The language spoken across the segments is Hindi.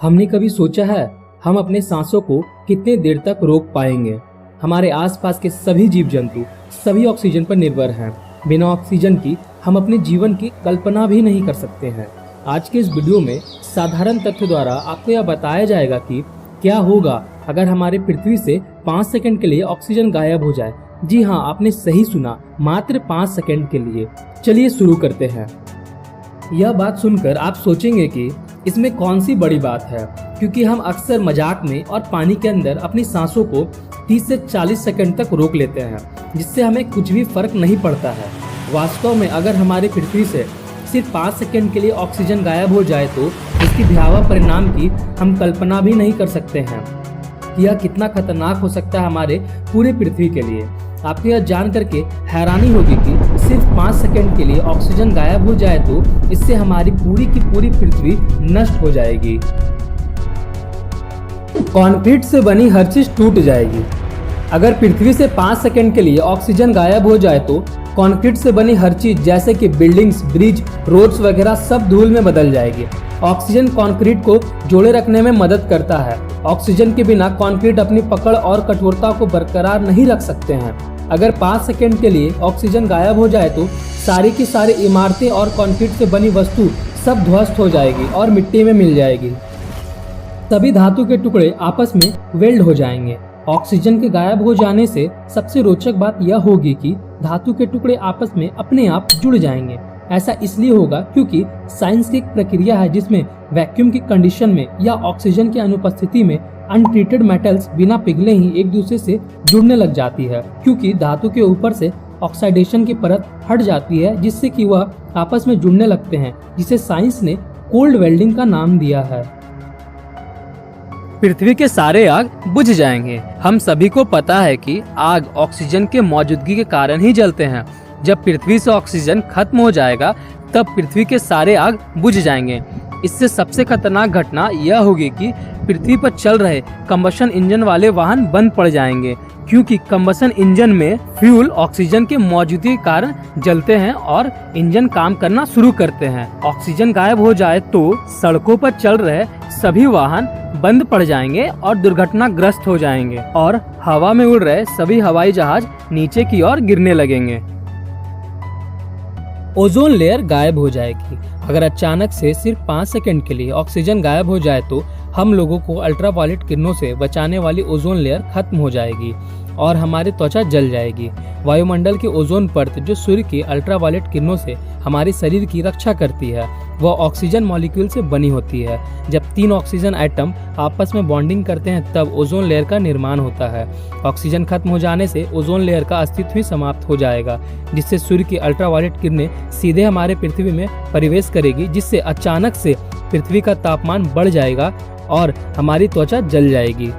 हमने कभी सोचा है हम अपने सांसों को कितने देर तक रोक पाएंगे? हमारे आसपास के सभी जीव जंतु सभी ऑक्सीजन पर निर्भर हैं। बिना ऑक्सीजन की हम अपने जीवन की कल्पना भी नहीं कर सकते हैं। आज के इस वीडियो में साधारण तथ्य द्वारा आपको यह बताया जाएगा कि क्या होगा अगर हमारे पृथ्वी से 5 सेकंड के लिए ऑक्सीजन गायब हो जाए। जी हाँ, आपने सही सुना, मात्र 5 सेकंड के लिए। चलिए शुरू करते हैं। यह बात सुनकर आप सोचेंगे कि इसमें कौन सी बड़ी बात है, क्योंकि हम अक्सर मजाक में और पानी के अंदर अपनी सांसों को 30 से 40 सेकंड तक रोक लेते हैं, जिससे हमें कुछ भी फर्क नहीं पड़ता है। वास्तव में अगर हमारी पृथ्वी से सिर्फ 5 सेकंड के लिए ऑक्सीजन गायब हो जाए तो इसकी भयावह परिणाम की हम कल्पना भी नहीं कर सकते हैं। यह कितना खतरनाक हो सकता है हमारे पूरे पृथ्वी के लिए। आपको यह जान करके हैरानी होगी कि सिर्फ 5 सेकंड के लिए ऑक्सीजन गायब हो जाए तो इससे हमारी पूरी की पूरी पृथ्वी नष्ट हो जाएगी। कंक्रीट से बनी हर चीज टूट जाएगी। अगर पृथ्वी से 5 सेकंड के लिए ऑक्सीजन गायब हो जाए तो कंक्रीट से बनी हर चीज जैसे कि बिल्डिंग्स, ब्रिज, रोड्स वगैरह सब धूल में बदल जाएगी। ऑक्सीजन कंक्रीट को जोड़े रखने में मदद करता है। ऑक्सीजन के बिना कंक्रीट अपनी पकड़ और कठोरता को बरकरार नहीं रख सकते हैं। अगर 5 सेकंड के लिए ऑक्सीजन गायब हो जाए तो सारी की सारी इमारतें और कंक्रीट से बनी वस्तु सब ध्वस्त हो जाएगी और मिट्टी में मिल जाएगी। सभी धातु के टुकड़े आपस में वेल्ड हो जाएंगे। ऑक्सीजन के गायब हो जाने से सबसे रोचक बात यह होगी कि धातु के टुकड़े आपस में अपने आप जुड़ जाएंगे। ऐसा इसलिए होगा क्योंकि साइंस की एक प्रक्रिया है जिसमें वैक्यूम की कंडीशन में या ऑक्सीजन की अनुपस्थिति में अनट्रीटेड मेटल्स बिना पिघले ही एक दूसरे से जुड़ने लग जाती है, क्योंकि धातु के ऊपर से ऑक्सीडेशन की परत हट जाती है जिससे कि वह आपस में जुड़ने लगते हैं, जिसे साइंस ने कोल्ड वेल्डिंग का नाम दिया है। पृथ्वी के सारे आग बुझ जाएंगे। हम सभी को पता है कि आग ऑक्सीजन के मौजूदगी के कारण ही जलते हैं। जब पृथ्वी से ऑक्सीजन खत्म हो जाएगा तब पृथ्वी के सारे आग बुझ जाएंगे। इससे सबसे खतरनाक घटना यह होगी कि पृथ्वी पर चल रहे कंबशन इंजन वाले वाहन बंद पड़ जाएंगे, क्योंकि कंबशन इंजन में फ्यूल ऑक्सीजन के मौजूदगी के कारण जलते हैं और इंजन काम करना शुरू करते हैं। ऑक्सीजन गायब हो जाए तो सड़कों पर चल रहे सभी वाहन बंद पड़ जाएंगे और दुर्घटनाग्रस्त हो जाएंगे और हवा में उड़ रहे सभी हवाई जहाज नीचे की ओर गिरने लगेंगे। ओजोन लेयर गायब हो जाएगी। अगर अचानक से सिर्फ 5 सेकंड के लिए ऑक्सीजन गायब हो जाए तो हम लोगों को अल्ट्रावायलेट किरणों से बचाने वाली ओजोन लेयर खत्म हो जाएगी और हमारी त्वचा जल जाएगी। वायुमंडल की ओजोन परत जो सूर्य की अल्ट्रावायलेट किरणों से हमारे शरीर की रक्षा करती है, वह ऑक्सीजन मॉलिक्यूल से बनी होती है। जब 3 ऑक्सीजन एटम आपस में बॉन्डिंग करते हैं तब ओजोन लेयर का निर्माण होता है। ऑक्सीजन खत्म हो जाने से ओजोन लेयर का अस्तित्व ही समाप्त हो जाएगा, जिससे सूर्य की अल्ट्रावायलेट किरणें सीधे हमारे पृथ्वी में प्रवेश करेगी, जिससे अचानक से पृथ्वी का तापमान बढ़ जाएगा और हमारी त्वचा जल जाएगी।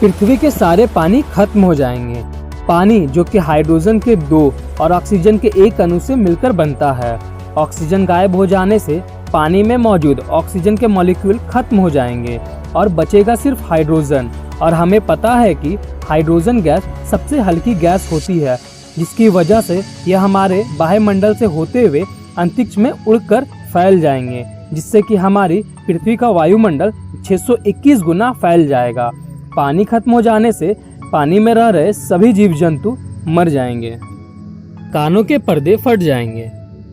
पृथ्वी के सारे पानी खत्म हो जाएंगे। पानी जो कि हाइड्रोजन के 2 और ऑक्सीजन के 1 अणु से मिलकर बनता है। ऑक्सीजन गायब हो जाने से पानी में मौजूद ऑक्सीजन के मॉलिक्यूल खत्म हो जाएंगे और बचेगा सिर्फ हाइड्रोजन। और हमें पता है कि हाइड्रोजन गैस सबसे हल्की गैस होती है, जिसकी वजह से यह हमारे वायुमंडल से होते हुए अंतरिक्ष में उड़कर फैल जाएंगे, जिससे कि हमारी पृथ्वी का वायुमंडल 621 गुना फैल जाएगा। पानी खत्म हो जाने से पानी में रह रहे सभी जीव जंतु मर जाएंगे। कानों के पर्दे फट जाएंगे।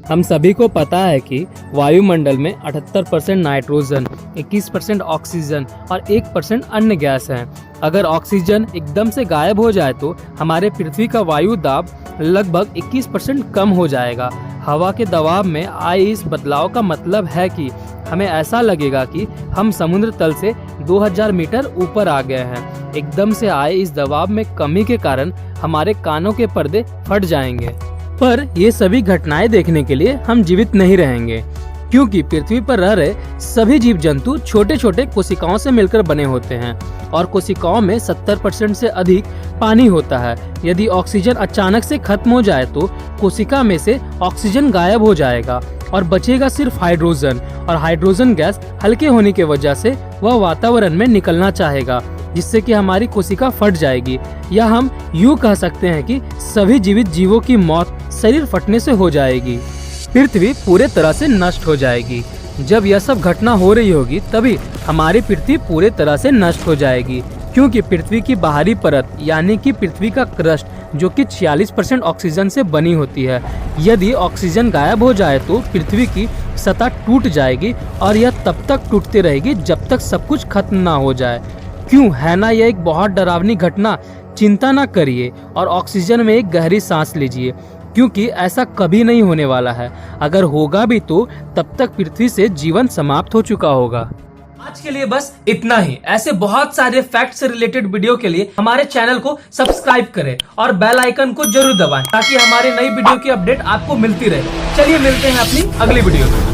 हम सभी को पता है कि वायुमंडल में 78% नाइट्रोजन, 21% ऑक्सीजन और 1% अन्य गैस है। अगर ऑक्सीजन एकदम से गायब हो जाए तो हमारे पृथ्वी का वायु दाब लगभग 21% कम हो जाएगा। हवा के दबाव में आए इस बदलाव का मतलब है कि हमें ऐसा लगेगा कि हम समुद्र तल से 2000 मीटर ऊपर आ गए हैं। एकदम से आए इस दबाव में कमी के कारण हमारे कानों के पर्दे फट जाएंगे। पर ये सभी घटनाएं देखने के लिए हम जीवित नहीं रहेंगे, क्योंकि पृथ्वी पर रह रहे सभी जीव जंतु छोटे छोटे कोशिकाओं से मिलकर बने होते हैं और कोशिकाओं में 70% से अधिक पानी होता है। यदि ऑक्सीजन अचानक से खत्म हो जाए तो कोशिका में से ऑक्सीजन गायब हो जाएगा और बचेगा सिर्फ हाइड्रोजन, और हाइड्रोजन गैस हल्के होने की वजह से वह वातावरण में निकलना चाहेगा, जिससे कि हमारी कोशिका फट जाएगी। या हम यूँ कह सकते हैं कि सभी जीवित जीवों की मौत शरीर फटने से हो जाएगी। पृथ्वी पूरे तरह से नष्ट हो जाएगी। जब यह सब घटना हो रही होगी तभी हमारी पृथ्वी पूरे तरह से नष्ट हो जाएगी, क्योंकि पृथ्वी की बाहरी परत यानी कि पृथ्वी का क्रस्ट जो कि 46% ऑक्सीजन से बनी होती है, यदि ऑक्सीजन गायब हो जाए तो पृथ्वी की सतह टूट जाएगी और यह तब तक टूटती रहेगी जब तक सब कुछ खत्म ना हो जाए। क्यों है ना यह एक बहुत डरावनी घटना। चिंता ना करिए और ऑक्सीजन में एक गहरी सांस लीजिए, क्योंकि ऐसा कभी नहीं होने वाला है। अगर होगा भी तो तब तक पृथ्वी से जीवन समाप्त हो चुका होगा। आज के लिए बस इतना ही। ऐसे बहुत सारे फैक्ट से रिलेटेड वीडियो के लिए हमारे चैनल को सब्सक्राइब करें और बेल आइकन को जरूर दबाएं, ताकि हमारे नई वीडियो की अपडेट आपको मिलती रहे। चलिए मिलते हैं अपनी अगली वीडियो में।